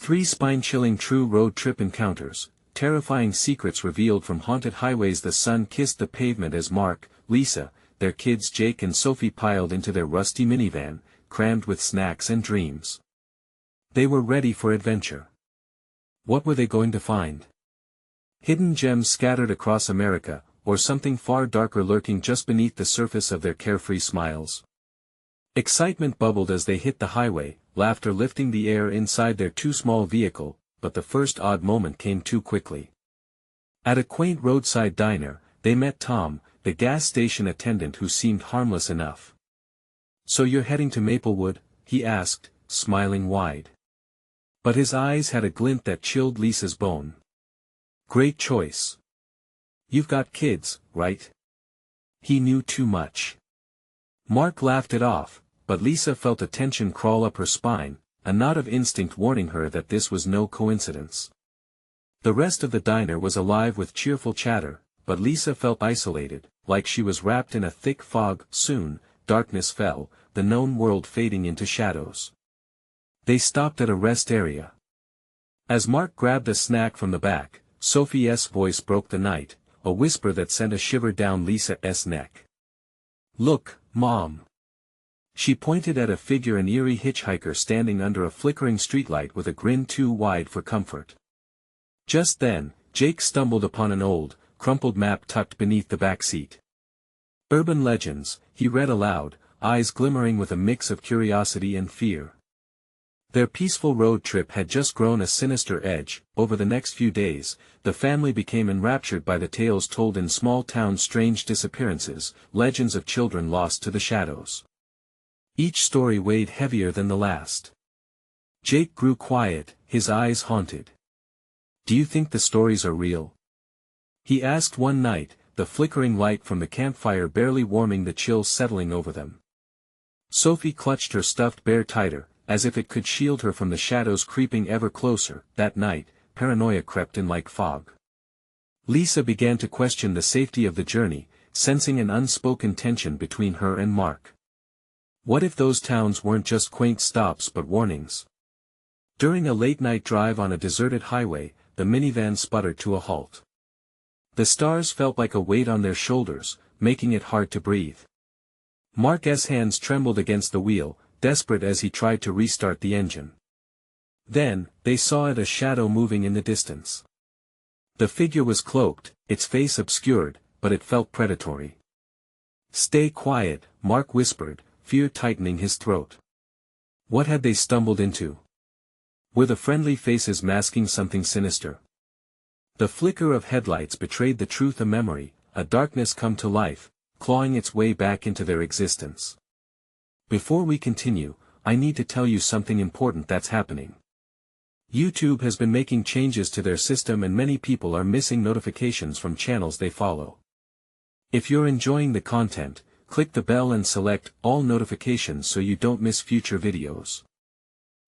3 spine-chilling true road trip encounters, terrifying secrets revealed from haunted highways. The sun kissed the pavement as Mark, Lisa, their kids Jake and Sophie piled into their rusty minivan, crammed with snacks and dreams. They were ready for adventure. What were they going to find? Hidden gems scattered across America, or something far darker lurking just beneath the surface of their carefree smiles? Excitement bubbled as they hit the highway, laughter lifting the air inside their too small vehicle, but the first odd moment came too quickly. At a quaint roadside diner, they met Tom, the gas station attendant who seemed harmless enough. "So you're heading to Maplewood?" he asked, smiling wide. But his eyes had a glint that chilled Lisa's bone. "Great choice. You've got kids, right?" He knew too much. Mark laughed it off, but Lisa felt a tension crawl up her spine, a knot of instinct warning her that this was no coincidence. The rest of the diner was alive with cheerful chatter, but Lisa felt isolated, like she was wrapped in a thick fog. Soon, darkness fell, the known world fading into shadows. They stopped at a rest area. As Mark grabbed a snack from the back, Sophie's voice broke the night, a whisper that sent a shiver down Lisa's neck. "Look, Mom." She pointed at a figure, an eerie hitchhiker standing under a flickering streetlight with a grin too wide for comfort. Just then, Jake stumbled upon an old, crumpled map tucked beneath the back seat. "Urban legends," he read aloud, eyes glimmering with a mix of curiosity and fear. Their peaceful road trip had just grown a sinister edge. Over the next few days, the family became enraptured by the tales told in small towns, strange disappearances, legends of children lost to the shadows. Each story weighed heavier than the last. Jake grew quiet, his eyes haunted. "Do you think the stories are real?" he asked one night, the flickering light from the campfire barely warming the chill settling over them. Sophie clutched her stuffed bear tighter, as if it could shield her from the shadows creeping ever closer. That night, paranoia crept in like fog. Lisa began to question the safety of the journey, sensing an unspoken tension between her and Mark. What if those towns weren't just quaint stops but warnings? During a late-night drive on a deserted highway, the minivan sputtered to a halt. The stars felt like a weight on their shoulders, making it hard to breathe. Mark's hands trembled against the wheel, desperate as he tried to restart the engine. Then, they saw a shadow moving in the distance. The figure was cloaked, its face obscured, but it felt predatory. "Stay quiet," Mark whispered, fear tightening his throat. What had they stumbled into? Were the friendly faces masking something sinister? The flicker of headlights betrayed the truth, a memory, a darkness come to life, clawing its way back into their existence. Before we continue, I need to tell you something important that's happening. YouTube has been making changes to their system and many people are missing notifications from channels they follow. If you're enjoying the content, click the bell and select all notifications so you don't miss future videos.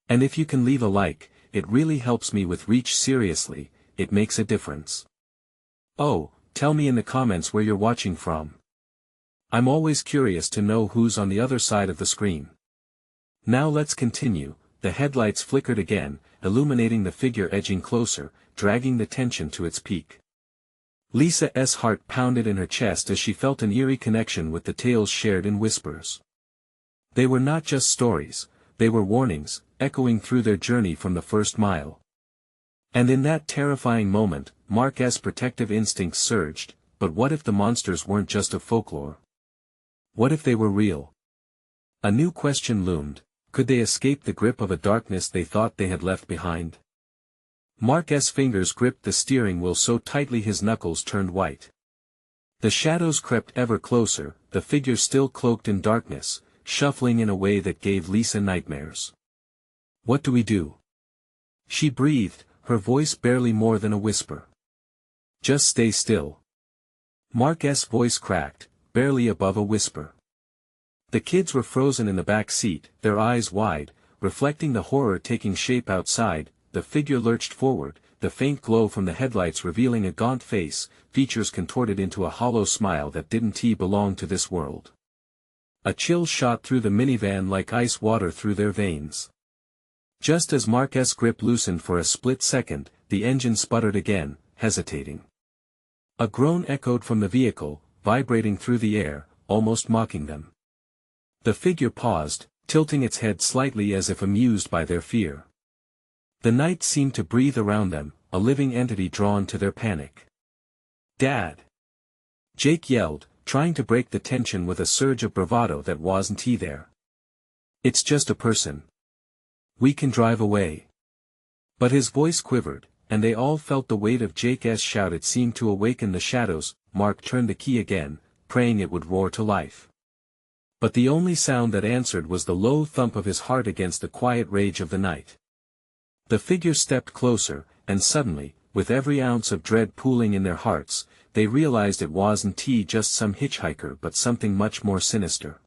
And if you can leave a like, it really helps me with reach. Seriously, it makes a difference. Oh, tell me in the comments where you're watching from. I'm always curious to know who's on the other side of the screen. Now let's continue. The headlights flickered again, illuminating the figure edging closer, dragging the tension to its peak. Lisa's heart pounded in her chest as she felt an eerie connection with the tales shared in whispers. They were not just stories, they were warnings, echoing through their journey from the first mile. And in that terrifying moment, Mark's protective instincts surged. But what if the monsters weren't just of folklore? What if they were real? A new question loomed. Could they escape the grip of a darkness they thought they had left behind? Mark's fingers gripped the steering wheel so tightly his knuckles turned white. The shadows crept ever closer, the figure still cloaked in darkness, shuffling in a way that gave Lisa nightmares. "What do we do?" she breathed, her voice barely more than a whisper. "Just stay still." Mark's voice cracked, barely above a whisper. The kids were frozen in the back seat, their eyes wide, reflecting the horror taking shape outside. The figure lurched forward, the faint glow from the headlights revealing a gaunt face, features contorted into a hollow smile that didn't belong to this world. A chill shot through the minivan like ice water through their veins. Just as Mark's grip loosened for a split second, the engine sputtered again, hesitating. A groan echoed from the vehicle, vibrating through the air, almost mocking them. The figure paused, tilting its head slightly as if amused by their fear. The night seemed to breathe around them, a living entity drawn to their panic. "Dad!" Jake yelled, trying to break the tension with a surge of bravado that wasn't he there. "It's just a person. We can drive away." But his voice quivered, and they all felt the weight of Jake's shout. It seemed to awaken the shadows. Mark turned the key again, praying it would roar to life. But the only sound that answered was the low thump of his heart against the quiet rage of the night. The figure stepped closer, and suddenly, with every ounce of dread pooling in their hearts, they realized it wasn't just some hitchhiker but something much more sinister.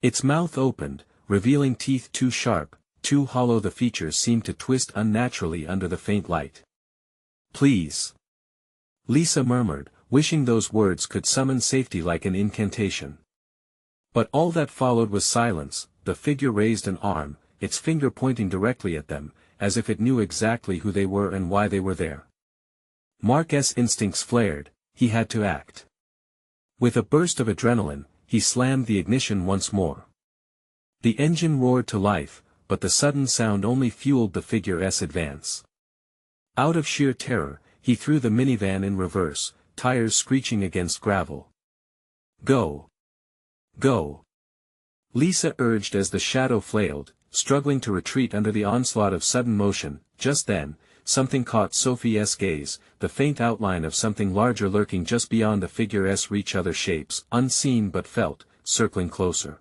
Its mouth opened, revealing teeth too sharp, too hollow. The features seemed to twist unnaturally under the faint light. "Please," Lisa murmured, wishing those words could summon safety like an incantation. But all that followed was silence. The figure raised an arm, its finger pointing directly at them, as if it knew exactly who they were and why they were there. Mark's instincts flared. He had to act. With a burst of adrenaline, he slammed the ignition once more. The engine roared to life, but the sudden sound only fueled the figure's advance. Out of sheer terror, he threw the minivan in reverse, tires screeching against gravel. "Go! Go!" Lisa urged as the shadow flailed, struggling to retreat under the onslaught of sudden motion. Just then, something caught Sophie's gaze, the faint outline of something larger lurking just beyond the figure's reach. Other shapes, unseen but felt, circling closer.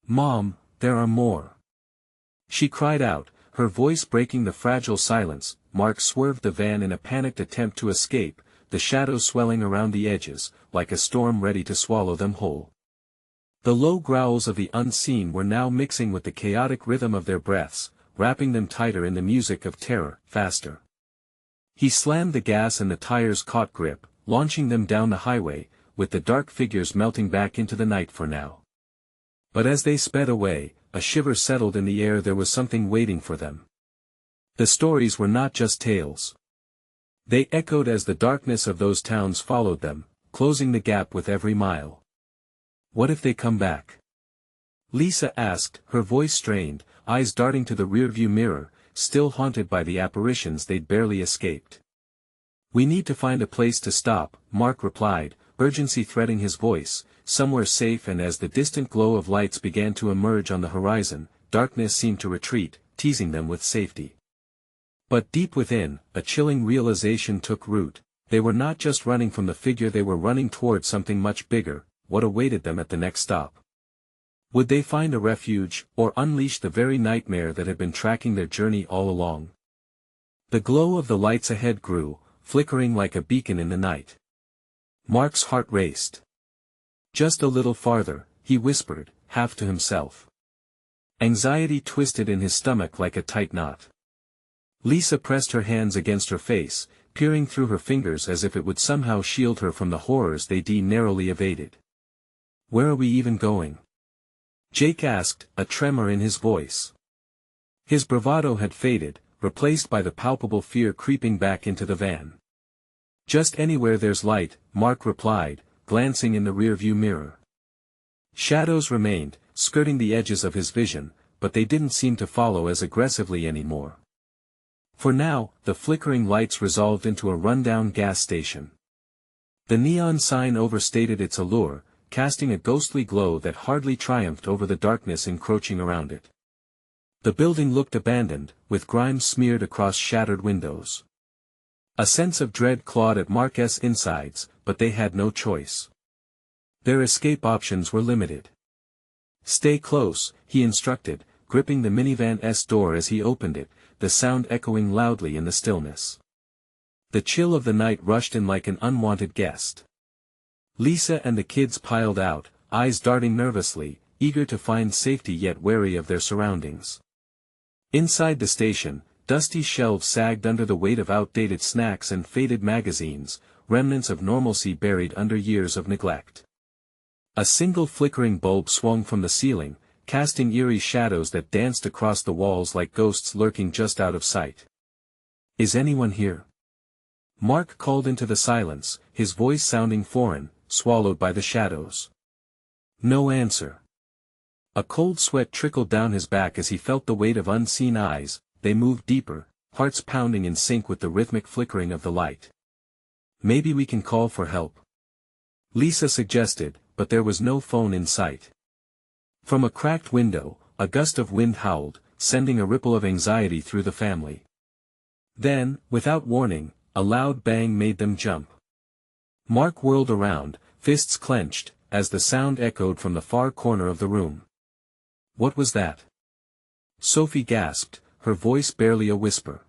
"Mom, there are more!" she cried out, her voice breaking the fragile silence. Mark swerved the van in a panicked attempt to escape, the shadows swelling around the edges, like a storm ready to swallow them whole. The low growls of the unseen were now mixing with the chaotic rhythm of their breaths, wrapping them tighter in the music of terror. "Faster!" He slammed the gas and the tires caught grip, launching them down the highway, with the dark figures melting back into the night for now. But as they sped away, a shiver settled in the air. There was something waiting for them. The stories were not just tales. They echoed as the darkness of those towns followed them, closing the gap with every mile. "What if they come back?" Lisa asked, her voice strained, eyes darting to the rearview mirror, still haunted by the apparitions they'd barely escaped. "We need to find a place to stop," Mark replied, urgency threading his voice, "somewhere safe." And as the distant glow of lights began to emerge on the horizon, darkness seemed to retreat, teasing them with safety. But deep within, a chilling realization took root. They were not just running from the figure, they were running toward something much bigger. What awaited them at the next stop? Would they find a refuge, or unleash the very nightmare that had been tracking their journey all along? The glow of the lights ahead grew, flickering like a beacon in the night. Mark's heart raced. "Just a little farther," he whispered, half to himself. Anxiety twisted in his stomach like a tight knot. Lisa pressed her hands against her face, peering through her fingers as if it would somehow shield her from the horrors they narrowly evaded. "Where are we even going?" Jake asked, a tremor in his voice. His bravado had faded, replaced by the palpable fear creeping back into the van. "Just anywhere there's light," Mark replied, glancing in the rearview mirror. Shadows remained, skirting the edges of his vision, but they didn't seem to follow as aggressively anymore. For now, the flickering lights resolved into a rundown gas station. The neon sign overstated its allure, casting a ghostly glow that hardly triumphed over the darkness encroaching around it. The building looked abandoned, with grime smeared across shattered windows. A sense of dread clawed at Mark's insides, but they had no choice. Their escape options were limited. "Stay close," he instructed, gripping the minivan's door as he opened it, the sound echoing loudly in the stillness. The chill of the night rushed in like an unwanted guest. Lisa and the kids piled out, eyes darting nervously, eager to find safety yet wary of their surroundings. Inside the station, dusty shelves sagged under the weight of outdated snacks and faded magazines, remnants of normalcy buried under years of neglect. A single flickering bulb swung from the ceiling, casting eerie shadows that danced across the walls like ghosts lurking just out of sight. "Is anyone here?" Mark called into the silence, his voice sounding foreign, swallowed by the shadows. No answer. A cold sweat trickled down his back as he felt the weight of unseen eyes. They moved deeper, hearts pounding in sync with the rhythmic flickering of the light. "Maybe we can call for help," Lisa suggested, but there was no phone in sight. From a cracked window, a gust of wind howled, sending a ripple of anxiety through the family. Then, without warning, a loud bang made them jump. Mark whirled around, fists clenched, as the sound echoed from the far corner of the room. "What was that?" Sophie gasped, her voice barely a whisper.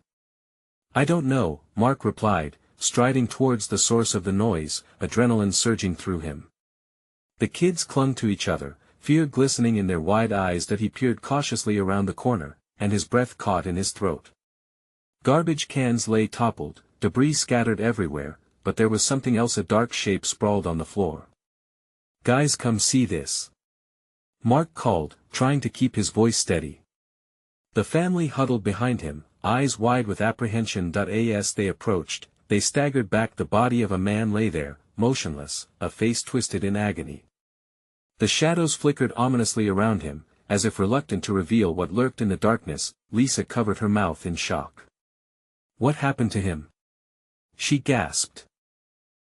"I don't know," Mark replied, striding towards the source of the noise, adrenaline surging through him. The kids clung to each other, fear glistening in their wide eyes as he peered cautiously around the corner, and his breath caught in his throat. Garbage cans lay toppled, debris scattered everywhere, but there was something else, a dark shape sprawled on the floor. "Guys, come see this," Mark called, trying to keep his voice steady. The family huddled behind him, eyes wide with apprehension. As they approached, they staggered back. The body of a man lay there, motionless, a face twisted in agony. The shadows flickered ominously around him, as if reluctant to reveal what lurked in the darkness. Lisa covered her mouth in shock. "What happened to him?" she gasped.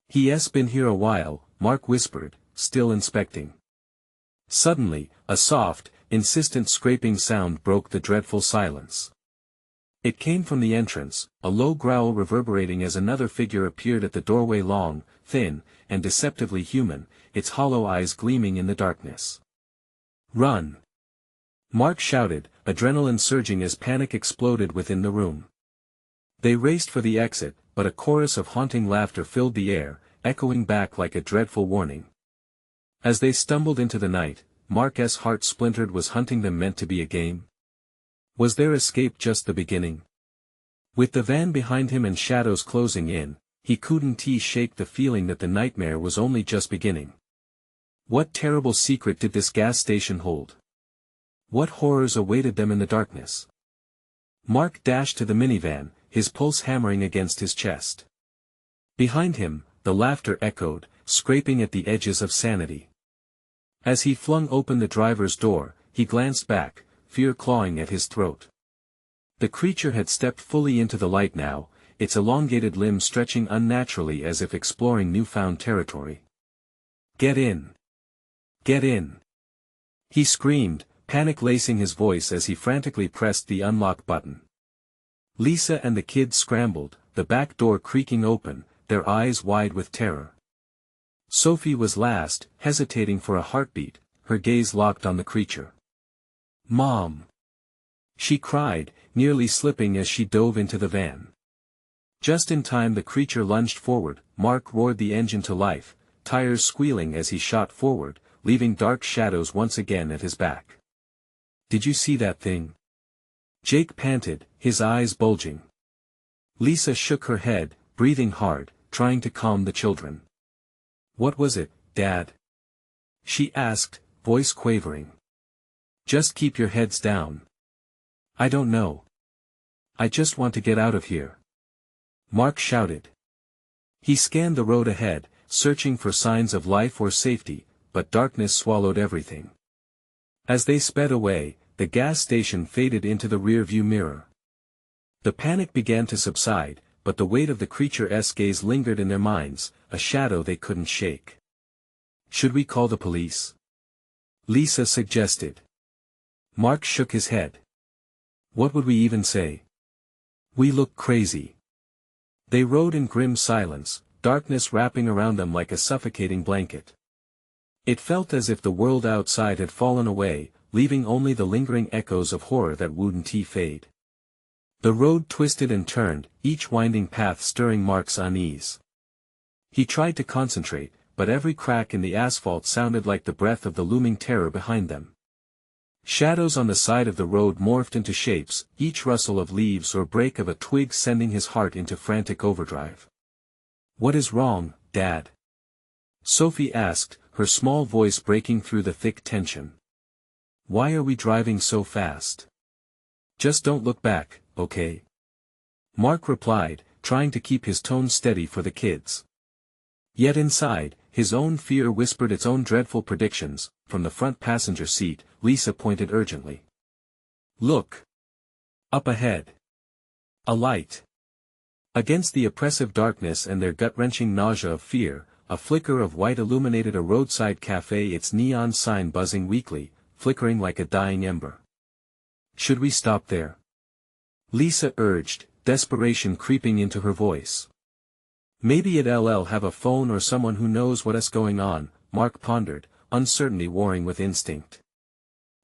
"He's been here a while," Mark whispered, still inspecting. Suddenly, a soft, insistent scraping sound broke the dreadful silence. It came from the entrance, a low growl reverberating as another figure appeared at the doorway, long, thin, and deceptively human, its hollow eyes gleaming in the darkness. "Run!" Mark shouted, adrenaline surging as panic exploded within the room. They raced for the exit, but a chorus of haunting laughter filled the air, echoing back like a dreadful warning. As they stumbled into the night, Mark's heart splintered. Was hunting them meant to be a game? Was their escape just the beginning? With the van behind him and shadows closing in, he couldn't shake the feeling that the nightmare was only just beginning. What terrible secret did this gas station hold? What horrors awaited them in the darkness? Mark dashed to the minivan, his pulse hammering against his chest. Behind him, the laughter echoed, scraping at the edges of sanity. As he flung open the driver's door, he glanced back, fear clawing at his throat. The creature had stepped fully into the light now, its elongated limbs stretching unnaturally as if exploring newfound territory. "Get in! Get in!" he screamed, panic lacing his voice as he frantically pressed the unlock button. Lisa and the kids scrambled, the back door creaking open, their eyes wide with terror. Sophie was last, hesitating for a heartbeat, her gaze locked on the creature. "Mom!" she cried, nearly slipping as she dove into the van. Just in time the creature lunged forward. Mark roared the engine to life, tires squealing as he shot forward, leaving dark shadows once again at his back. "Did you see that thing?" Jake panted, his eyes bulging. Lisa shook her head, breathing hard, trying to calm the children. "What was it, Dad?" she asked, voice quavering. "Just keep your heads down." "I don't know. I just want to get out of here," Mark shouted. He scanned the road ahead, searching for signs of life or safety, but darkness swallowed everything. As they sped away, the gas station faded into the rear-view mirror. The panic began to subside, but the weight of the creature's gaze lingered in their minds, a shadow they couldn't shake. "Should we call the police?" Lisa suggested. Mark shook his head. "What would we even say? We look crazy." They rode in grim silence, darkness wrapping around them like a suffocating blanket. It felt as if the world outside had fallen away, leaving only the lingering echoes of horror that wouldn't fade. The road twisted and turned, each winding path stirring Mark's unease. He tried to concentrate, but every crack in the asphalt sounded like the breath of the looming terror behind them. Shadows on the side of the road morphed into shapes, each rustle of leaves or break of a twig sending his heart into frantic overdrive. "What is wrong, Dad?" Sophie asked, her small voice breaking through the thick tension. Why are we driving so fast? Just don't look back, okay? Mark replied, trying to keep his tone steady for the kids. Yet inside, his own fear whispered its own dreadful predictions. From the front passenger seat, Lisa pointed urgently. Look! Up ahead! A light! Against the oppressive darkness and their gut-wrenching nausea of fear, a flicker of white illuminated a roadside cafe, its neon sign buzzing weakly, flickering like a dying ember. Should we stop there? Lisa urged, desperation creeping into her voice. Maybe it'll have a phone or someone who knows what's going on, Mark pondered, uncertainty warring with instinct.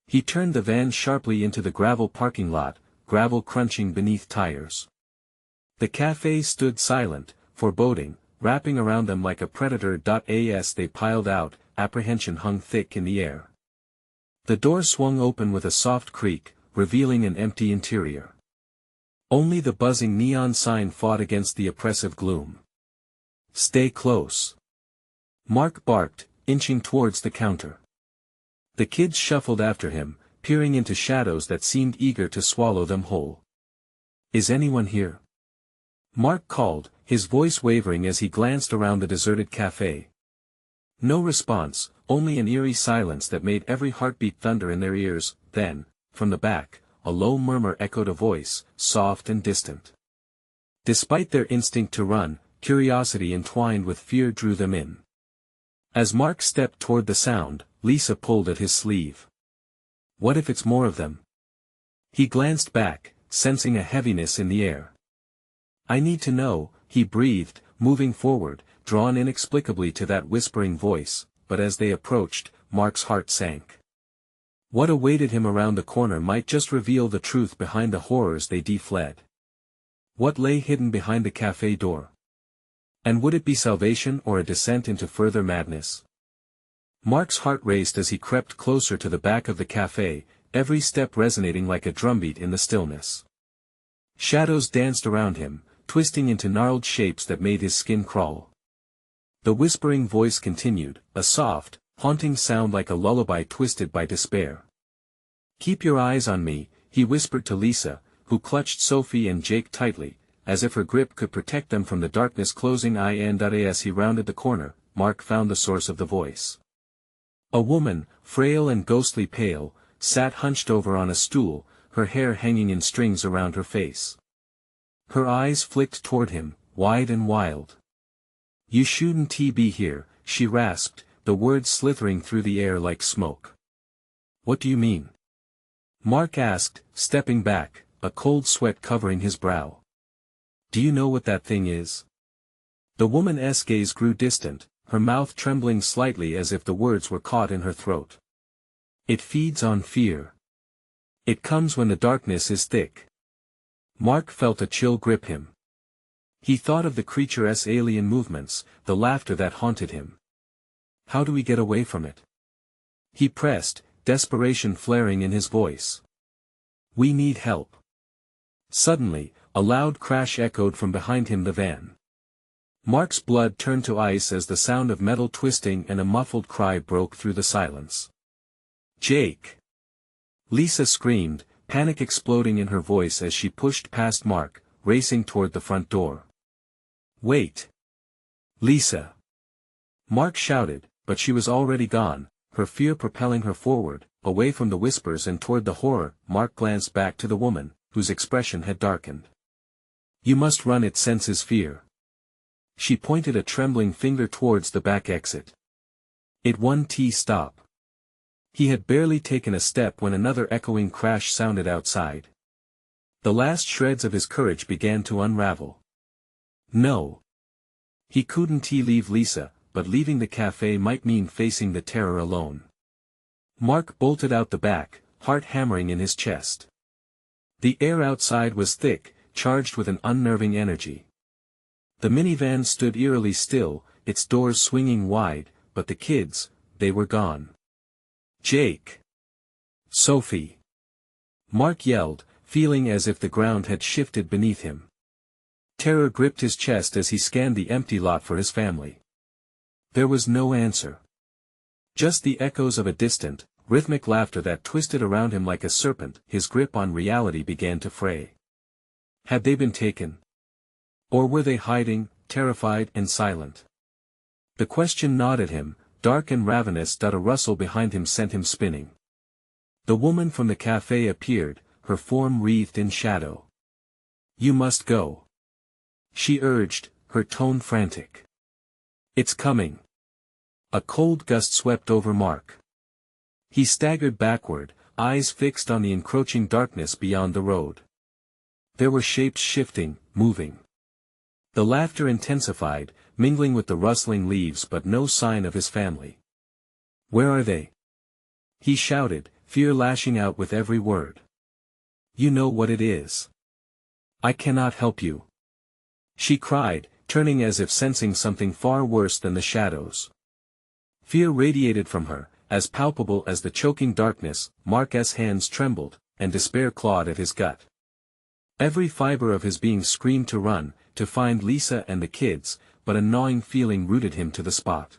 He turned the van sharply into the gravel parking lot, gravel crunching beneath tires. The cafe stood silent, foreboding, wrapping around them like a predator. As they piled out, apprehension hung thick in the air. The door swung open with a soft creak, revealing an empty interior. Only the buzzing neon sign fought against the oppressive gloom. Stay close. Mark barked, inching towards the counter. The kids shuffled after him, peering into shadows that seemed eager to swallow them whole. Is anyone here? Mark called, his voice wavering as he glanced around the deserted cafe. No response, only an eerie silence that made every heartbeat thunder in their ears. Then, from the back, a low murmur echoed, a voice, soft and distant. Despite their instinct to run, curiosity entwined with fear drew them in. As Mark stepped toward the sound, Lisa pulled at his sleeve. What if it's more of them? He glanced back, sensing a heaviness in the air. I need to know, he breathed, moving forward, drawn inexplicably to that whispering voice, but as they approached, Mark's heart sank. What awaited him around the corner might just reveal the truth behind the horrors they fled. What lay hidden behind the cafe door? And would it be salvation or a descent into further madness? Mark's heart raced as he crept closer to the back of the cafe, every step resonating like a drumbeat in the stillness. Shadows danced around him, twisting into gnarled shapes that made his skin crawl. The whispering voice continued, a soft, haunting sound like a lullaby twisted by despair. Keep your eyes on me, he whispered to Lisa, who clutched Sophie and Jake tightly, as if her grip could protect them from the darkness closing in. As he rounded the corner, Mark found the source of the voice. A woman, frail and ghostly pale, sat hunched over on a stool, her hair hanging in strings around her face. Her eyes flicked toward him, wide and wild. You shouldn't be here, she rasped, the words slithering through the air like smoke. What do you mean? Mark asked, stepping back, a cold sweat covering his brow. Do you know what that thing is? The woman's gaze grew distant, her mouth trembling slightly as if the words were caught in her throat. It feeds on fear. It comes when the darkness is thick. Mark felt a chill grip him. He thought of the creature's alien movements, the laughter that haunted him. How do we get away from it? He pressed, desperation flaring in his voice. We need help. Suddenly, a loud crash echoed from behind him, the van. Mark's blood turned to ice as the sound of metal twisting and a muffled cry broke through the silence. Jake! Lisa screamed, panic exploding in her voice as she pushed past Mark, racing toward the front door. Wait! Lisa! Mark shouted, but she was already gone, her fear propelling her forward, away from the whispers and toward the horror. Mark glanced back to the woman, whose expression had darkened. You must run, it senses fear. She pointed a trembling finger towards the back exit. It won't stop. He had barely taken a step when another echoing crash sounded outside. The last shreds of his courage began to unravel. No. He couldn't leave Lisa, but leaving the cafe might mean facing the terror alone. Mark bolted out the back, heart hammering in his chest. The air outside was thick, charged with an unnerving energy. The minivan stood eerily still, its doors swinging wide, but the kids, they were gone. Jake! Sophie! Mark yelled, feeling as if the ground had shifted beneath him. Terror gripped his chest as he scanned the empty lot for his family. There was no answer. Just the echoes of a distant, rhythmic laughter that twisted around him like a serpent. His grip on reality began to fray. Had they been taken? Or were they hiding, terrified and silent? The question gnawed at him, dark and ravenous. A rustle behind him sent him spinning. The woman from the cafe appeared, her form wreathed in shadow. "You must go," she urged, her tone frantic. "It's coming." A cold gust swept over Mark. He staggered backward, eyes fixed on the encroaching darkness beyond the road. There were shapes shifting, moving. The laughter intensified, mingling with the rustling leaves, but no sign of his family. "Where are they?" he shouted, fear lashing out with every word. "You know what it is. I cannot help you," she cried, turning as if sensing something far worse than the shadows. Fear radiated from her, as palpable as the choking darkness. Mark's hands trembled, and despair clawed at his gut. Every fiber of his being screamed to run, to find Lisa and the kids, but a gnawing feeling rooted him to the spot.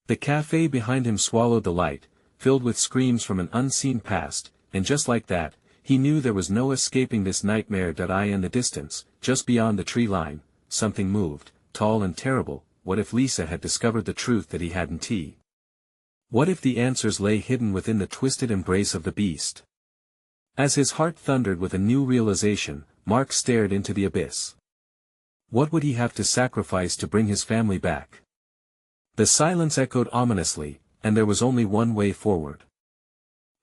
The cafe behind him swallowed the light, filled with screams from an unseen past, and just like that, he knew there was no escaping this nightmare. In the distance, just beyond the tree line, something moved, tall and terrible. What if Lisa had discovered the truth that he hadn't? What if the answers lay hidden within the twisted embrace of the beast? As his heart thundered with a new realization, Mark stared into the abyss. What would he have to sacrifice to bring his family back? The silence echoed ominously, and there was only one way forward.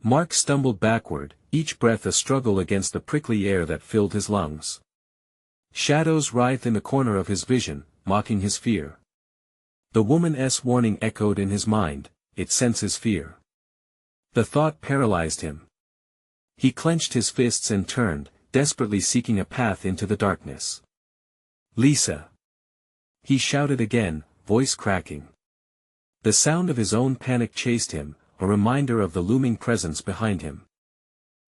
Mark stumbled backward, each breath a struggle against the prickly air that filled his lungs. Shadows writhed in the corner of his vision, mocking his fear. The woman's warning echoed in his mind, it senses fear. The thought paralyzed him. He clenched his fists and turned, desperately seeking a path into the darkness. "Lisa!" he shouted again, voice cracking. The sound of his own panic chased him, a reminder of the looming presence behind him.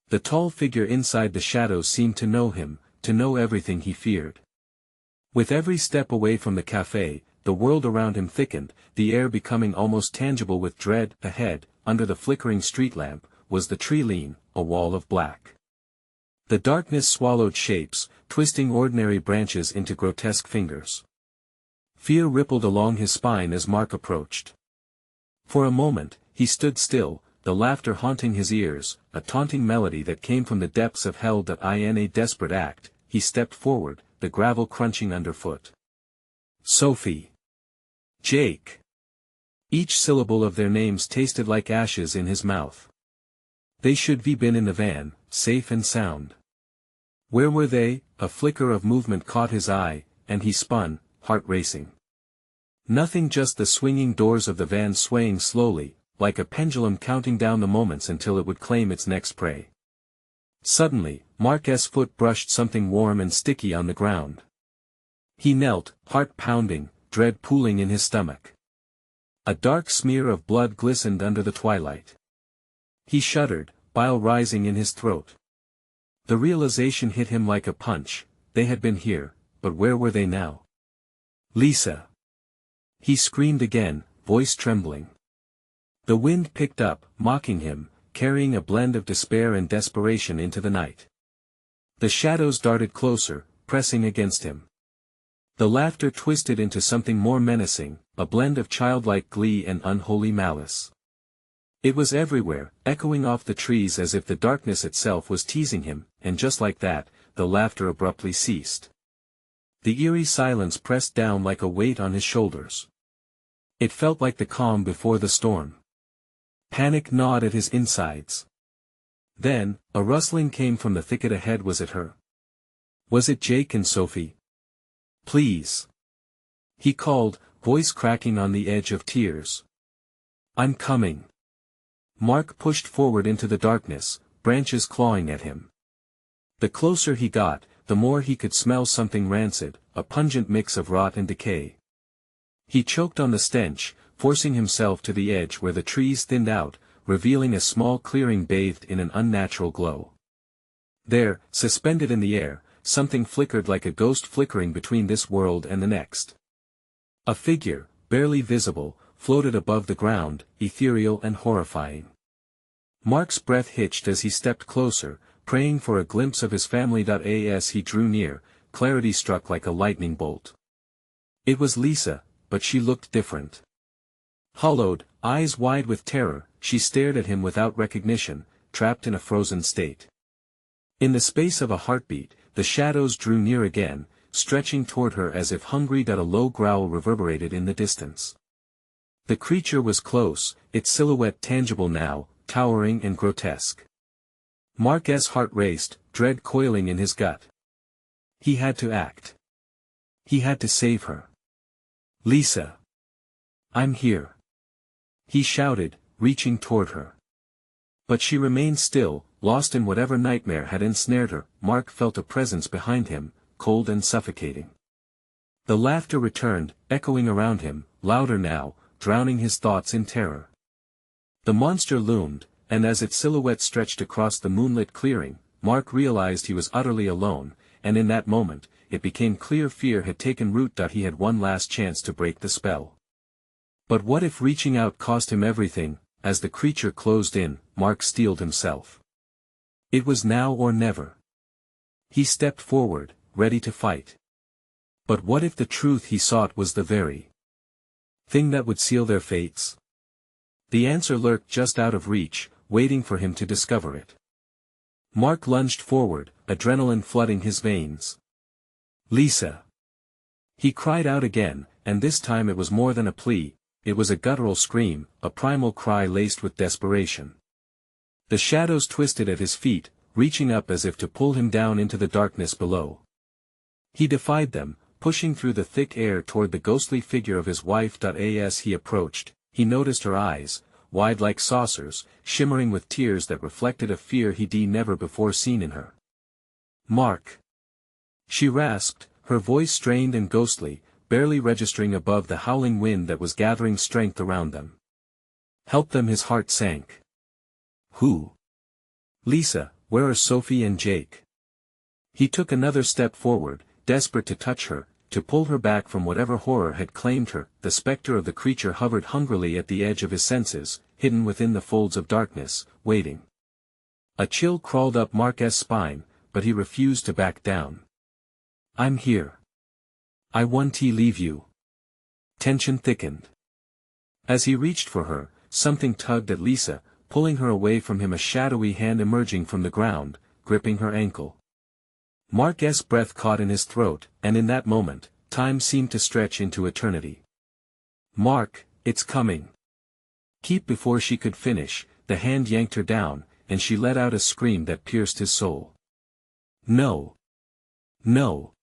The tall figure inside the shadows seemed to know him, to know everything he feared. With every step away from the cafe, the world around him thickened, the air becoming almost tangible with dread. Ahead, under the flickering street lamp, was the tree line, a wall of black. The darkness swallowed shapes, twisting ordinary branches into grotesque fingers. Fear rippled along his spine as Mark approached. For a moment, he stood still, the laughter haunting his ears, a taunting melody that came from the depths of hell. In a desperate act, he stepped forward, the gravel crunching underfoot. "Sophie! Jake!" Each syllable of their names tasted like ashes in his mouth. They should have been in the van, safe and sound. Where were they? A flicker of movement caught his eye, and he spun, heart racing. Nothing, just the swinging doors of the van swaying slowly, like a pendulum counting down the moments until it would claim its next prey. Suddenly, Mark's foot brushed something warm and sticky on the ground. He knelt, heart pounding, dread pooling in his stomach. A dark smear of blood glistened under the twilight. He shuddered, bile rising in his throat. The realization hit him like a punch, they had been here, but where were they now? "Lisa!" he screamed again, voice trembling. The wind picked up, mocking him, carrying a blend of despair and desperation into the night. The shadows darted closer, pressing against him. The laughter twisted into something more menacing, a blend of childlike glee and unholy malice. It was everywhere, echoing off the trees as if the darkness itself was teasing him, and just like that, the laughter abruptly ceased. The eerie silence pressed down like a weight on his shoulders. It felt like the calm before the storm. Panic gnawed at his insides. Then, a rustling came from the thicket ahead. Was it her? Was it Jake and Sophie? "Please!" he called, voice cracking on the edge of tears. "I'm coming." Mark pushed forward into the darkness, branches clawing at him. The closer he got, the more he could smell something rancid, a pungent mix of rot and decay. He choked on the stench, forcing himself to the edge where the trees thinned out, revealing a small clearing bathed in an unnatural glow. There, suspended in the air, something flickered like a ghost flickering between this world and the next. A figure, barely visible, floated above the ground, ethereal and horrifying. Mark's breath hitched as he stepped closer, praying for a glimpse of his family. As he drew near, clarity struck like a lightning bolt. It was Lisa, but she looked different. Hollowed, eyes wide with terror, she stared at him without recognition, trapped in a frozen state. In the space of a heartbeat, the shadows drew near again, stretching toward her as if hungry. A low growl reverberated in the distance. The creature was close, its silhouette tangible now, towering and grotesque. Mark's heart raced, dread coiling in his gut. He had to act. He had to save her. Lisa. I'm here. He shouted, reaching toward her. But she remained still, lost in whatever nightmare had ensnared her. Mark felt a presence behind him, cold and suffocating. The laughter returned, echoing around him, louder now, drowning his thoughts in terror. The monster loomed, and as its silhouette stretched across the moonlit clearing, Mark realized he was utterly alone, and in that moment, it became clear fear had taken root. He had one last chance to break the spell. But what if reaching out cost him everything? As the creature closed in, Mark steeled himself. It was now or never. He stepped forward, ready to fight. But what if the truth he sought was the very thing that would seal their fates? The answer lurked just out of reach, waiting for him to discover it. Mark lunged forward, adrenaline flooding his veins. Lisa! He cried out again, and this time it was more than a plea, it was a guttural scream, a primal cry laced with desperation. The shadows twisted at his feet, reaching up as if to pull him down into the darkness below. He defied them, pushing through the thick air toward the ghostly figure of his wife. As he approached, he noticed her eyes, wide like saucers, shimmering with tears that reflected a fear he'd never before seen in her. Mark! She rasped, her voice strained and ghostly, barely registering above the howling wind that was gathering strength around them. Help them. His heart sank. Who? Lisa, where are Sophie and Jake? He took another step forward, desperate to touch her, to pull her back from whatever horror had claimed her. The specter of the creature hovered hungrily at the edge of his senses, hidden within the folds of darkness, waiting. A chill crawled up Mark's spine, but he refused to back down. I'm here. I won't leave you. Tension thickened. As he reached for her, something tugged at Lisa, pulling her away from him, a shadowy hand emerging from the ground, gripping her ankle. Mark's breath caught in his throat, and in that moment, time seemed to stretch into eternity. Mark, it's coming. Keep. Before she could finish, the hand yanked her down, and she let out a scream that pierced his soul. No. No.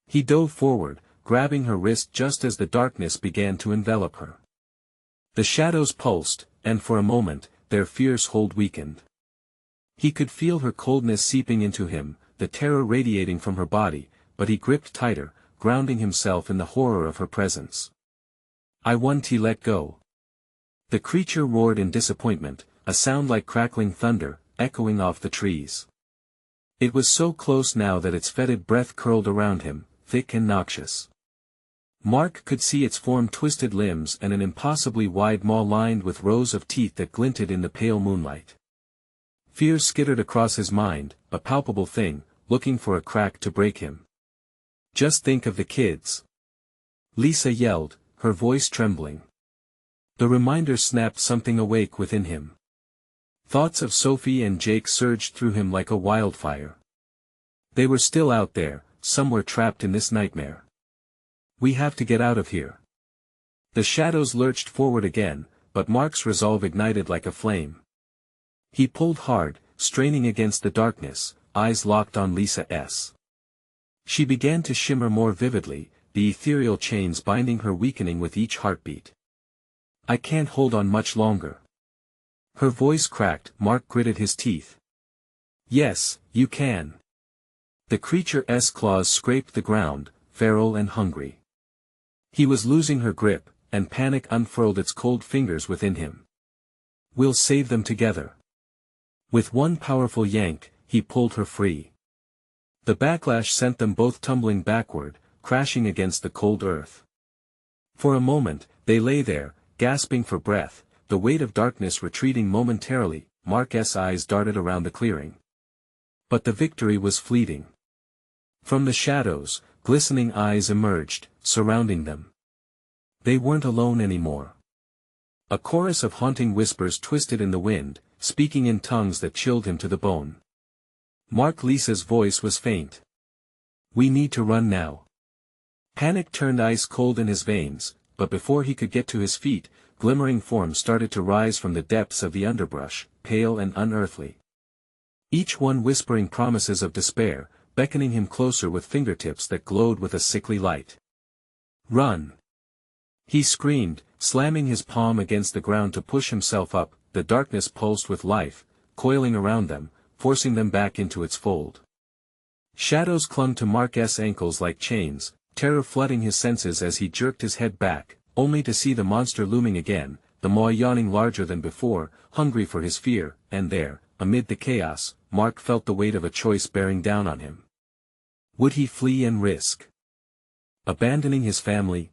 He dove forward, grabbing her wrist just as the darkness began to envelop her. The shadows pulsed, and for a moment, their fierce hold weakened. He could feel her coldness seeping into him, the terror radiating from her body, but he gripped tighter, grounding himself in the horror of her presence. I won't let go. The creature roared in disappointment, a sound like crackling thunder, echoing off the trees. It was so close now that its fetid breath curled around him, thick and noxious. Mark could see its form, twisted limbs, and an impossibly wide maw lined with rows of teeth that glinted in the pale moonlight. Fear skittered across his mind, a palpable thing, looking for a crack to break him. Just think of the kids. Lisa yelled, her voice trembling. The reminder snapped something awake within him. Thoughts of Sophie and Jake surged through him like a wildfire. They were still out there, somewhere trapped in this nightmare. We have to get out of here. The shadows lurched forward again, but Mark's resolve ignited like a flame. He pulled hard, straining against the darkness, eyes locked on Lisa's. She began to shimmer more vividly, the ethereal chains binding her weakening with each heartbeat. I can't hold on much longer. Her voice cracked. Mark gritted his teeth. Yes, you can. The creature's claws scraped the ground, feral and hungry. He was losing her grip, and panic unfurled its cold fingers within him. We'll save them together. With one powerful yank, he pulled her free. The backlash sent them both tumbling backward, crashing against the cold earth. For a moment, they lay there, gasping for breath, the weight of darkness retreating momentarily, Mark's eyes darted around the clearing. But the victory was fleeting. From the shadows, glistening eyes emerged, surrounding them. They weren't alone anymore. A chorus of haunting whispers twisted in the wind, speaking in tongues that chilled him to the bone. Lisa's voice was faint. "We need to run now." Panic turned ice cold in his veins, but before he could get to his feet, glimmering forms started to rise from the depths of the underbrush, pale and unearthly. Each one whispering promises of despair, beckoning him closer with fingertips that glowed with a sickly light. "Run!" he screamed, slamming his palm against the ground to push himself up. The darkness pulsed with life, coiling around them, forcing them back into its fold. Shadows clung to Mark's ankles like chains, terror flooding his senses as he jerked his head back, only to see the monster looming again, the maw yawning larger than before, hungry for his fear, and there, amid the chaos, Mark felt the weight of a choice bearing down on him. Would he flee and risk abandoning his family?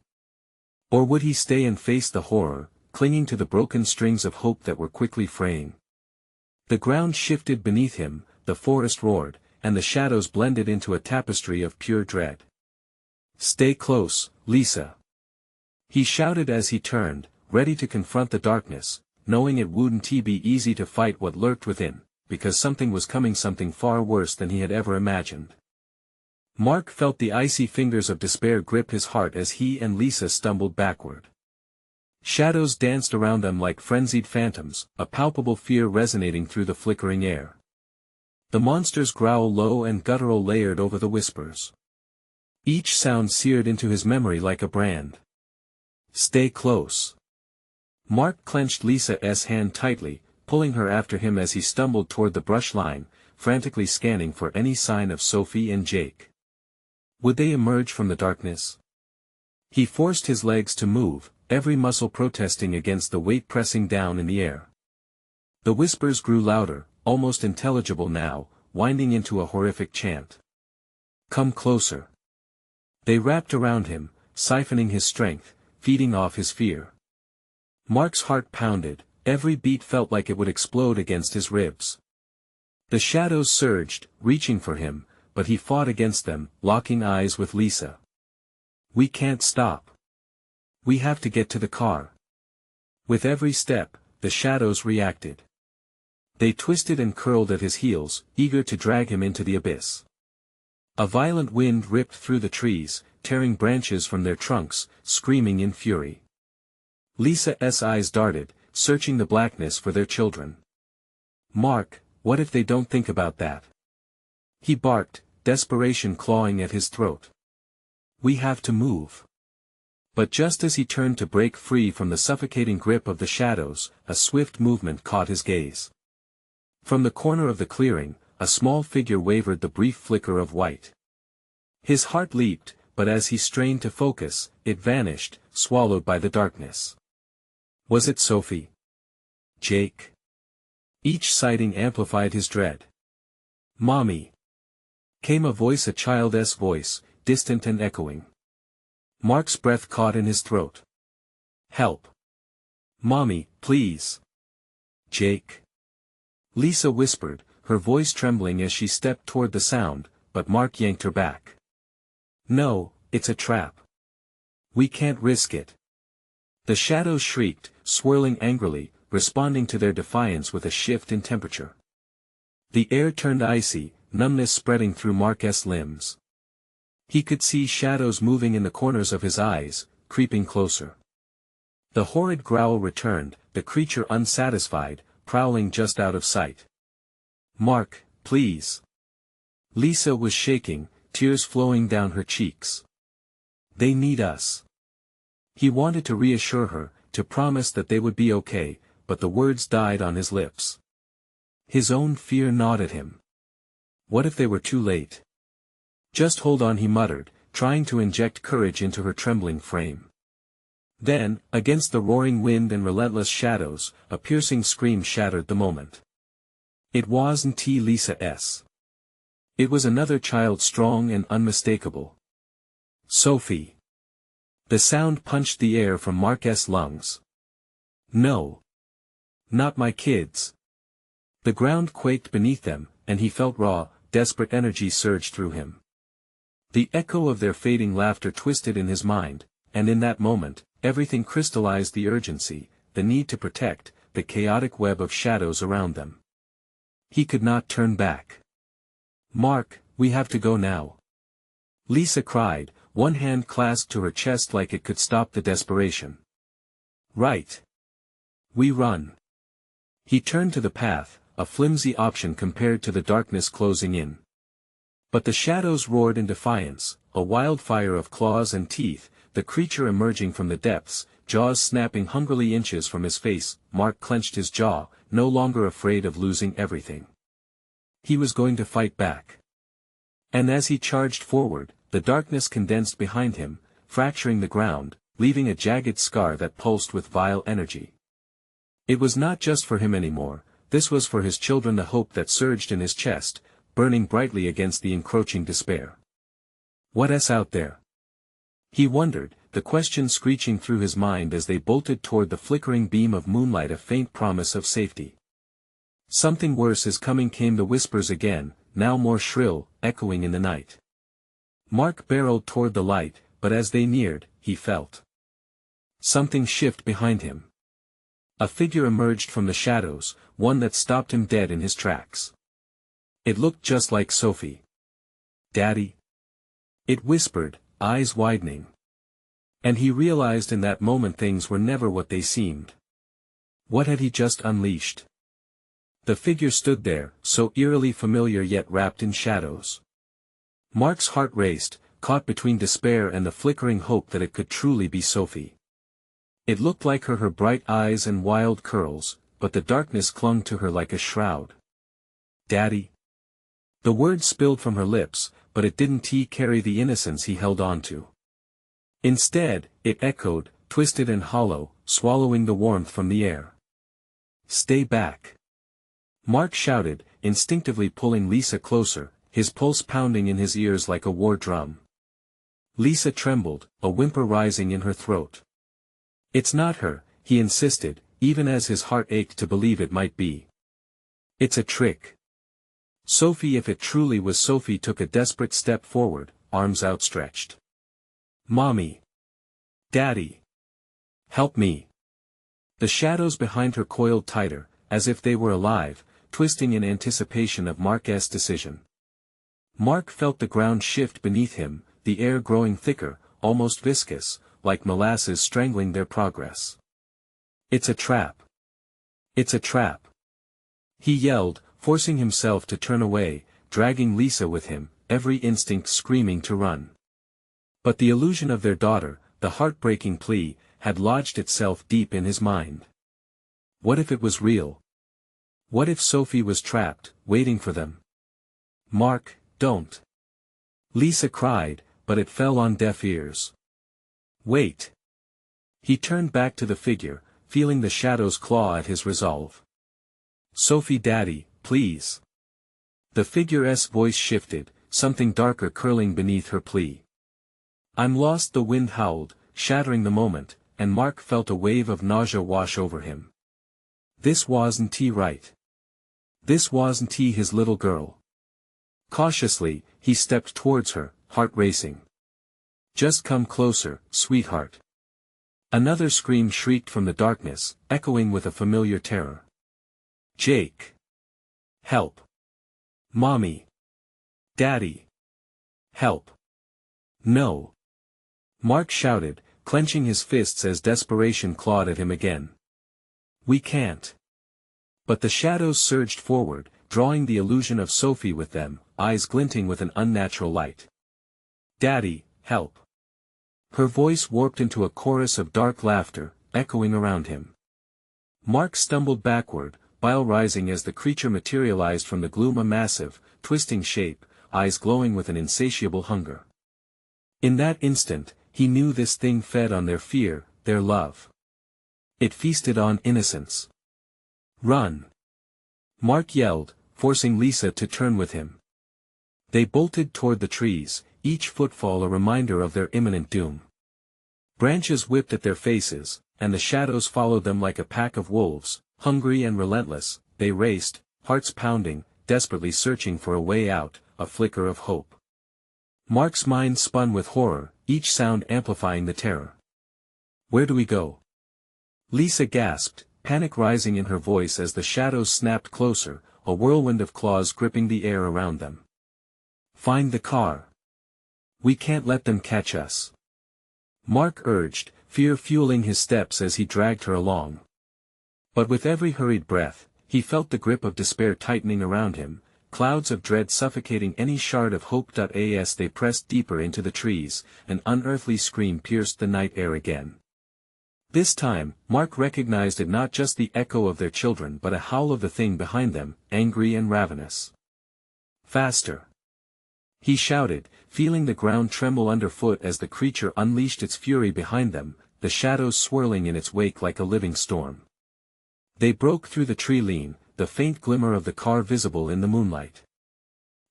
Or would he stay and face the horror, clinging to the broken strings of hope that were quickly fraying? The ground shifted beneath him, the forest roared, and the shadows blended into a tapestry of pure dread. "Stay close, Lisa!" he shouted as he turned, ready to confront the darkness, knowing it wouldn't be easy to fight what lurked within, because something was coming, something far worse than he had ever imagined. Mark felt the icy fingers of despair grip his heart as he and Lisa stumbled backward. Shadows danced around them like frenzied phantoms, a palpable fear resonating through the flickering air. The monster's growl, low and guttural, layered over the whispers. Each sound seared into his memory like a brand. "Stay close." Mark clenched Lisa's hand tightly, pulling her after him as he stumbled toward the brush line, frantically scanning for any sign of Sophie and Jake. Would they emerge from the darkness? He forced his legs to move, every muscle protesting against the weight pressing down in the air. The whispers grew louder, almost intelligible now, winding into a horrific chant. "Come closer." They wrapped around him, siphoning his strength, feeding off his fear. Mark's heart pounded, every beat felt like it would explode against his ribs. The shadows surged, reaching for him, but he fought against them, locking eyes with Lisa. "We can't stop. We have to get to the car." With every step, the shadows reacted. They twisted and curled at his heels, eager to drag him into the abyss. A violent wind ripped through the trees, tearing branches from their trunks, screaming in fury. Lisa's eyes darted, searching the blackness for their children. "Mark, what if they don't think about that?" he barked, desperation clawing at his throat. "We have to move." But just as he turned to break free from the suffocating grip of the shadows, a swift movement caught his gaze. From the corner of the clearing, a small figure wavered, the brief flicker of white. His heart leaped, but as he strained to focus, it vanished, swallowed by the darkness. Was it Sophie? Jake? Each sighting amplified his dread. "Mommy!" came a voice, a child's voice, distant and echoing. Mark's breath caught in his throat. "Help! Mommy, please!" "Jake!" Lisa whispered, her voice trembling as she stepped toward the sound, but Mark yanked her back. "No, it's a trap. We can't risk it." The shadows shrieked, swirling angrily, responding to their defiance with a shift in temperature. The air turned icy, numbness spreading through Mark's limbs. He could see shadows moving in the corners of his eyes, creeping closer. The horrid growl returned, the creature unsatisfied, prowling just out of sight. "Mark, please." Lisa was shaking, tears flowing down her cheeks. "They need us." He wanted to reassure her, to promise that they would be okay, but the words died on his lips. His own fear gnawed at him. What if they were too late? "Just hold on," he muttered, trying to inject courage into her trembling frame. Then, against the roaring wind and relentless shadows, a piercing scream shattered the moment. It wasn't Lisa's. It was another child, strong and unmistakable. "Sophie!" The sound punched the air from Mark's lungs. "No. Not my kids." The ground quaked beneath them, and he felt raw, desperate energy surge through him. The echo of their fading laughter twisted in his mind, and in that moment, everything crystallized: the urgency, the need to protect, the chaotic web of shadows around them. He could not turn back. "Mark, we have to go now," Lisa cried, one hand clasped to her chest like it could stop the desperation. "Right. We run." He turned to the path, a flimsy option compared to the darkness closing in. But the shadows roared in defiance, a wildfire of claws and teeth, the creature emerging from the depths, jaws snapping hungrily inches from his face. Mark clenched his jaw, no longer afraid of losing everything. He was going to fight back. And as he charged forward, the darkness condensed behind him, fracturing the ground, leaving a jagged scar that pulsed with vile energy. It was not just for him anymore, this was for his children, the hope that surged in his chest, burning brightly against the encroaching despair. What's out there? He wondered, the question screeching through his mind as they bolted toward the flickering beam of moonlight, a faint promise of safety. "Something worse is coming," came the whispers again, now more shrill, echoing in the night. Mark barreled toward the light, but as they neared, he felt something shift behind him. A figure emerged from the shadows, one that stopped him dead in his tracks. It looked just like Sophie. "Daddy?" it whispered, eyes widening. And he realized in that moment things were never what they seemed. What had he just unleashed? The figure stood there, so eerily familiar yet wrapped in shadows. Mark's heart raced, caught between despair and the flickering hope that it could truly be Sophie. It looked like her bright eyes and wild curls, but the darkness clung to her like a shroud. "Daddy?" The word spilled from her lips, but it didn't carry the innocence he held on to. Instead, it echoed, twisted and hollow, swallowing the warmth from the air. "Stay back!" Mark shouted, instinctively pulling Lisa closer, his pulse pounding in his ears like a war drum. Lisa trembled, a whimper rising in her throat. "It's not her," he insisted, even as his heart ached to believe it might be. "It's a trick." Sophie, if it truly was Sophie, took a desperate step forward, arms outstretched. "Mommy! Daddy! Help me!" The shadows behind her coiled tighter, as if they were alive, twisting in anticipation of Mark's decision. Mark felt the ground shift beneath him, the air growing thicker, almost viscous, like molasses strangling their progress. "It's a trap! It's a trap!" He yelled, forcing himself to turn away, dragging Lisa with him, every instinct screaming to run. But the illusion of their daughter, the heartbreaking plea, had lodged itself deep in his mind. What if it was real? What if Sophie was trapped, waiting for them? "Mark, don't!" Lisa cried, but it fell on deaf ears. "Wait!" He turned back to the figure, feeling the shadows claw at his resolve. "Sophie, Daddy, please!" The figure's voice shifted, something darker curling beneath her plea. "I'm lost," the wind howled, shattering the moment, and Mark felt a wave of nausea wash over him. This wasn't right. This wasn't his little girl. Cautiously, he stepped towards her, heart racing. "Just come closer, sweetheart." Another scream shrieked from the darkness, echoing with a familiar terror. "Jake! Help! Mommy! Daddy! Help! No!" Mark shouted, clenching his fists as desperation clawed at him again. "We can't." But the shadows surged forward, drawing the illusion of Sophie with them, eyes glinting with an unnatural light. "Daddy, help!" Her voice warped into a chorus of dark laughter, echoing around him. Mark stumbled backward, bile rising as the creature materialized from the gloom, a massive, twisting shape, eyes glowing with an insatiable hunger. In that instant, he knew this thing fed on their fear, their love. It feasted on innocence. "Run!" Mark yelled, forcing Lisa to turn with him. They bolted toward the trees, each footfall a reminder of their imminent doom. Branches whipped at their faces, and the shadows followed them like a pack of wolves, hungry and relentless. They raced, hearts pounding, desperately searching for a way out, a flicker of hope. Mark's mind spun with horror, each sound amplifying the terror. "Where do we go?" Lisa gasped, panic rising in her voice as the shadows snapped closer, a whirlwind of claws gripping the air around them. "Find the car. We can't let them catch us," Mark urged, fear fueling his steps as he dragged her along. But with every hurried breath, he felt the grip of despair tightening around him, clouds of dread suffocating any shard of hope. As they pressed deeper into the trees, an unearthly scream pierced the night air again. This time, Mark recognized it not just the echo of their children but a howl of the thing behind them, angry and ravenous. "Faster!" he shouted, feeling the ground tremble underfoot as the creature unleashed its fury behind them, the shadows swirling in its wake like a living storm. They broke through the tree line, the faint glimmer of the car visible in the moonlight.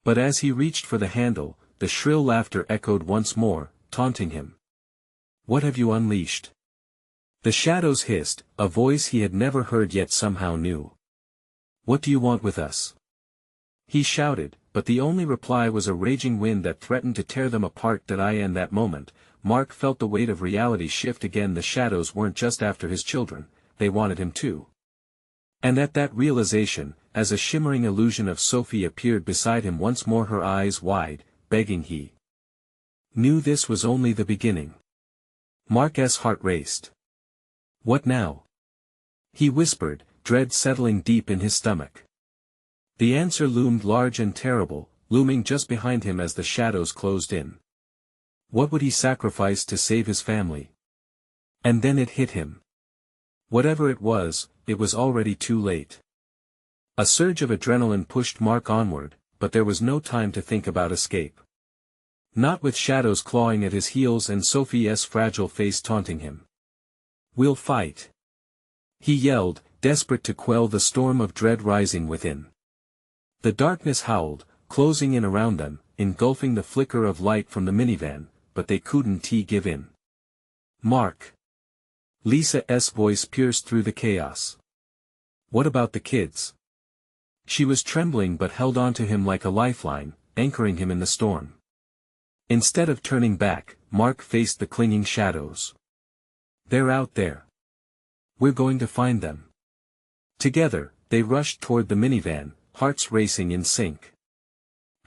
But as he reached for the handle, the shrill laughter echoed once more, taunting him. "What have you unleashed?" The shadows hissed, a voice he had never heard yet somehow knew. "What do you want with us?" he shouted, but the only reply was a raging wind that threatened to tear them apart. In that moment, Mark felt the weight of reality shift again. The shadows weren't just after his children, they wanted him too. And at that realization, as a shimmering illusion of Sophie appeared beside him once more, her eyes wide, begging, he knew this was only the beginning. Mark's heart raced. "What now?" he whispered, dread settling deep in his stomach. The answer loomed large and terrible, looming just behind him as the shadows closed in. What would he sacrifice to save his family? And then it hit him. Whatever it was already too late. A surge of adrenaline pushed Mark onward, but there was no time to think about escape. Not with shadows clawing at his heels and Sophie's fragile face taunting him. "We'll fight!" he yelled, desperate to quell the storm of dread rising within. The darkness howled, closing in around them, engulfing the flicker of light from the minivan, but they couldn't give in. "Mark!" Lisa's voice pierced through the chaos. "What about the kids?" She was trembling but held onto him like a lifeline, anchoring him in the storm. Instead of turning back, Mark faced the clinging shadows. "They're out there. We're going to find them." Together, they rushed toward the minivan, hearts racing in sync.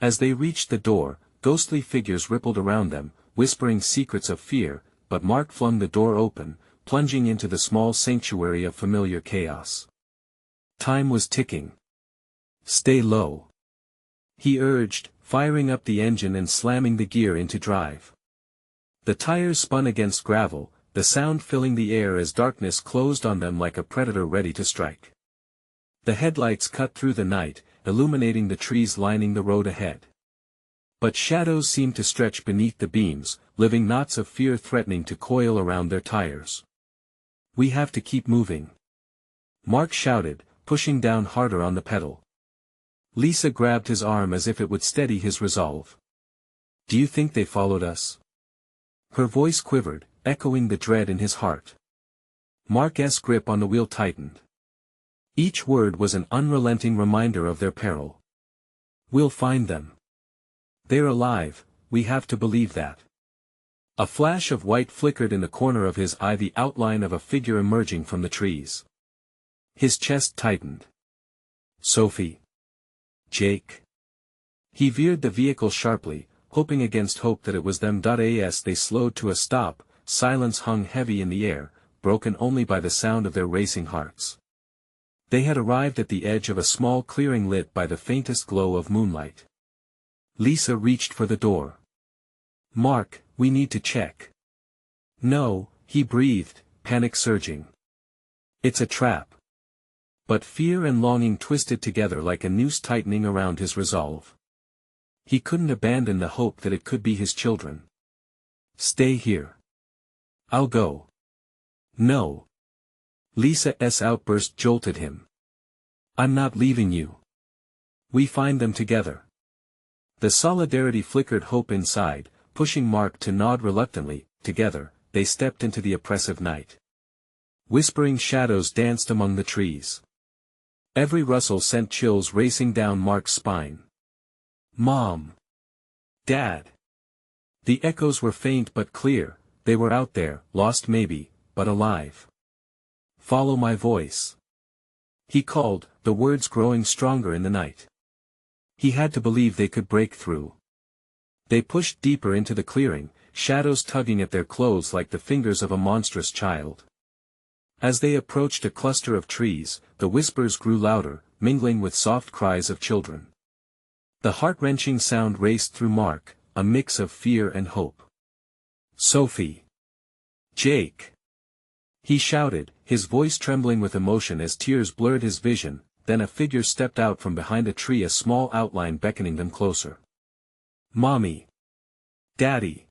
As they reached the door, ghostly figures rippled around them, whispering secrets of fear, but Mark flung the door open, plunging into the small sanctuary of familiar chaos. Time was ticking. "Stay low," he urged, firing up the engine and slamming the gear into drive. The tires spun against gravel, the sound filling the air as darkness closed on them like a predator ready to strike. The headlights cut through the night, illuminating the trees lining the road ahead. But shadows seemed to stretch beneath the beams, living knots of fear threatening to coil around their tires. "We have to keep moving," Mark shouted, pushing down harder on the pedal. Lisa grabbed his arm as if it would steady his resolve. "Do you think they followed us?" Her voice quivered, echoing the dread in his heart. Mark's grip on the wheel tightened. Each word was an unrelenting reminder of their peril. "We'll find them. They're alive, we have to believe that." A flash of white flickered in the corner of his eye, the outline of a figure emerging from the trees. His chest tightened. "Sophie. Jake." He veered the vehicle sharply, hoping against hope that it was them. As they slowed to a stop, silence hung heavy in the air, broken only by the sound of their racing hearts. They had arrived at the edge of a small clearing lit by the faintest glow of moonlight. Lisa reached for the door. "Mark, we need to check." "No," he breathed, panic surging. "It's a trap." But fear and longing twisted together like a noose tightening around his resolve. He couldn't abandon the hope that it could be his children. "Stay here. I'll go." "No." Lisa's outburst jolted him. "I'm not leaving you. We find them together." The solidarity flickered hope inside, pushing Mark to nod reluctantly. Together, they stepped into the oppressive night. Whispering shadows danced among the trees. Every rustle sent chills racing down Mark's spine. Mom! Dad! The echoes were faint but clear, they were out there, lost maybe, but alive. Follow my voice. He called, the words growing stronger in the night. He had to believe they could break through. They pushed deeper into the clearing, shadows tugging at their clothes like the fingers of a monstrous child. As they approached a cluster of trees, the whispers grew louder, mingling with soft cries of children. The heart-wrenching sound raced through Mark, a mix of fear and hope. Sophie! Jake! He shouted, his voice trembling with emotion as tears blurred his vision. Then a figure stepped out from behind a tree, a small outline beckoning them closer. Mommy! Daddy!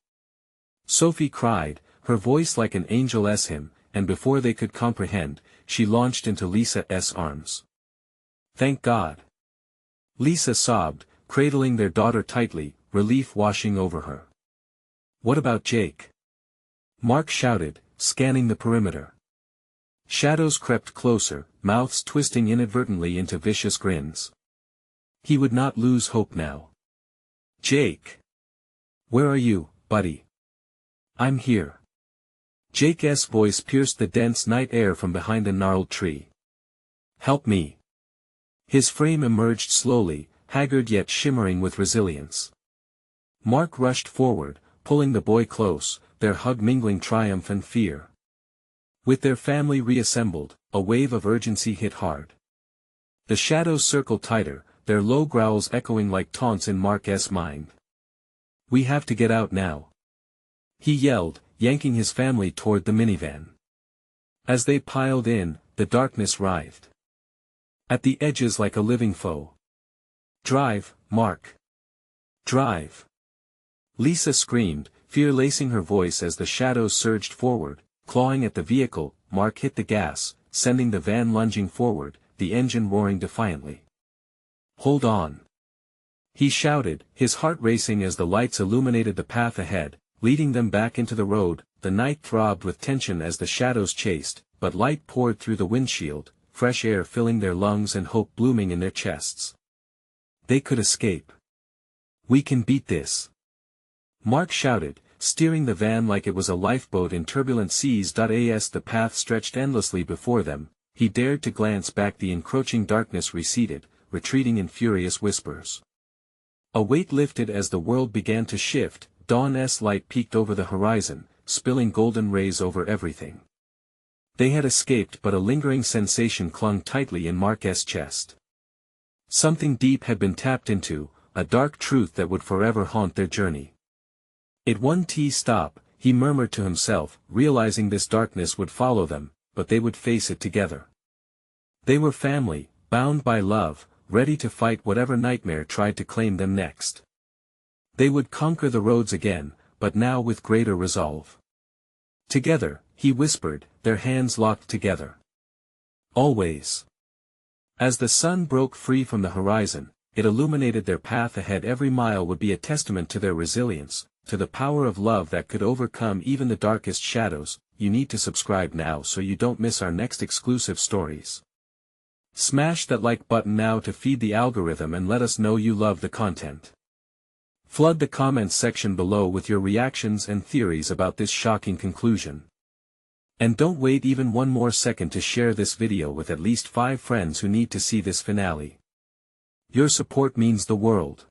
Sophie cried, her voice like an angel's hymn, and before they could comprehend, she launched into Lisa's arms. Thank God! Lisa sobbed, cradling their daughter tightly, relief washing over her. What about Jake? Mark shouted, scanning the perimeter. Shadows crept closer, mouths twisting inadvertently into vicious grins. He would not lose hope now. Jake! Where are you, buddy? I'm here. Jake's voice pierced the dense night air from behind a gnarled tree. Help me. His frame emerged slowly, haggard yet shimmering with resilience. Mark rushed forward, pulling the boy close, their hug mingling triumph and fear. With their family reassembled, a wave of urgency hit hard. The shadows circled tighter, their low growls echoing like taunts in Mark's mind. We have to get out now. He yelled, yanking his family toward the minivan. As they piled in, the darkness writhed at the edges like a living foe. Drive, Mark. Drive. Lisa screamed, fear lacing her voice as the shadows surged forward. Clawing at the vehicle, Mark hit the gas, sending the van lunging forward, the engine roaring defiantly. Hold on! He shouted, his heart racing as the lights illuminated the path ahead, leading them back into the road. The night throbbed with tension as the shadows chased, but light poured through the windshield, fresh air filling their lungs and hope blooming in their chests. They could escape. We can beat this! Mark shouted, steering the van like it was a lifeboat in turbulent seas. As the path stretched endlessly before them, he dared to glance back. The encroaching darkness receded, retreating in furious whispers. A weight lifted as the world began to shift. Dawn's light peeked over the horizon, spilling golden rays over everything. They had escaped, but a lingering sensation clung tightly in Mark's chest. Something deep had been tapped into, a dark truth that would forever haunt their journey. It won't stop, he murmured to himself, realizing this darkness would follow them, but they would face it together. They were family, bound by love, ready to fight whatever nightmare tried to claim them next. They would conquer the roads again, but now with greater resolve. Together, he whispered, their hands locked together. Always. As the sun broke free from the horizon, it illuminated their path ahead. Every mile would be a testament to their resilience, to the power of love that could overcome even the darkest shadows. You need to subscribe now so you don't miss our next exclusive stories. Smash that like button now to feed the algorithm and let us know you love the content. Flood the comments section below with your reactions and theories about this shocking conclusion. And don't wait even one more second to share this video with at least 5 friends who need to see this finale. Your support means the world.